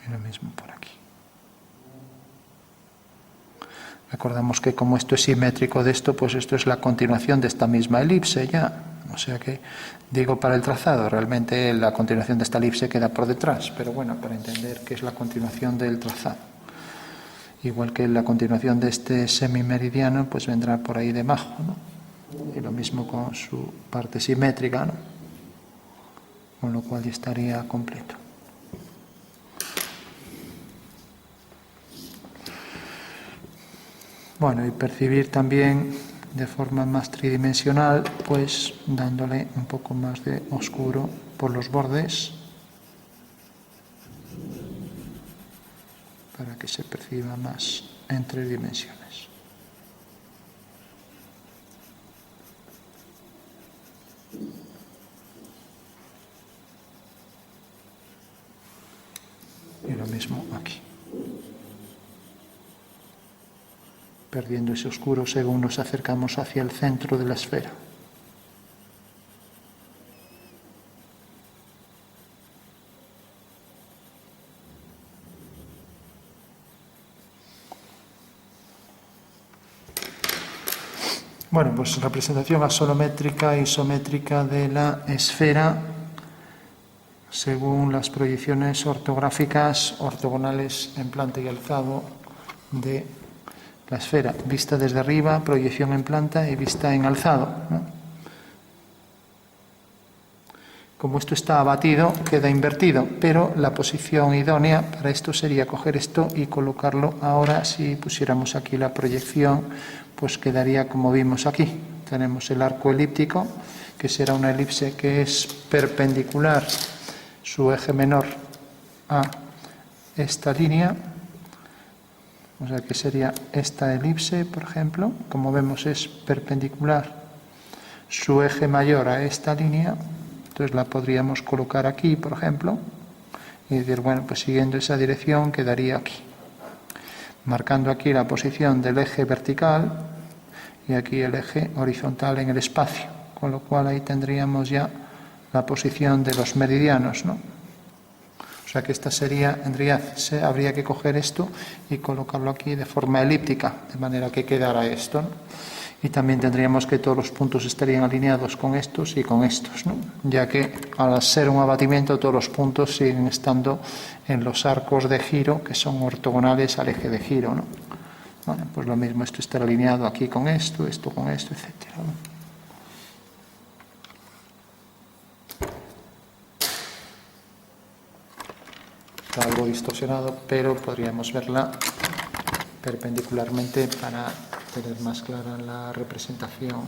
Speaker 1: Y lo mismo por aquí. Recordamos que como esto es simétrico de esto, pues esto es la continuación de esta misma elipse ya. O sea que, digo para el trazado, realmente la continuación de esta elipse queda por detrás, pero bueno, para entender que es la continuación del trazado. Igual que la continuación de este semimeridiano, pues vendrá por ahí debajo, ¿no? Y lo mismo con su parte simétrica, ¿no? Con lo cual ya estaría completo. Bueno, y percibir también de forma más tridimensional, pues dándole un poco más de oscuro por los bordes para que se perciba más en 3 dimensiones. Y lo mismo aquí. Perdiendo ese oscuro según nos acercamos hacia el centro de la esfera. Bueno, pues representación axonométrica e isométrica de la esfera según las proyecciones ortográficas ortogonales en planta y alzado de la esfera, vista desde arriba, proyección en planta y vista en alzado, ¿no? Como esto está abatido, queda invertido, pero la posición idónea para esto sería coger esto y colocarlo ahora. Si pusiéramos aquí la proyección, pues quedaría como vimos aquí. Tenemos el arco elíptico, que será una elipse que es perpendicular su eje menor a esta línea. O sea que sería esta elipse, por ejemplo, como vemos es perpendicular su eje mayor a esta línea, entonces la podríamos colocar aquí, por ejemplo, y decir, bueno, pues siguiendo esa dirección quedaría aquí, marcando aquí la posición del eje vertical y aquí el eje horizontal en el espacio, con lo cual ahí tendríamos ya la posición de los meridianos, ¿no? O sea que esta sería, habría que coger esto y colocarlo aquí de forma elíptica, de manera que quedara esto, ¿no? Y también tendríamos que todos los puntos estarían alineados con estos y con estos, ¿no? Ya que al ser un abatimiento todos los puntos siguen estando en los arcos de giro que son ortogonales al eje de giro, ¿no? Bueno, pues lo mismo, esto estará alineado aquí con esto con esto, etcétera, ¿no? Está algo distorsionado, pero podríamos verla perpendicularmente para tener más clara la representación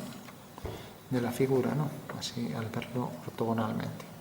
Speaker 1: de la figura, ¿no? Así al verlo ortogonalmente.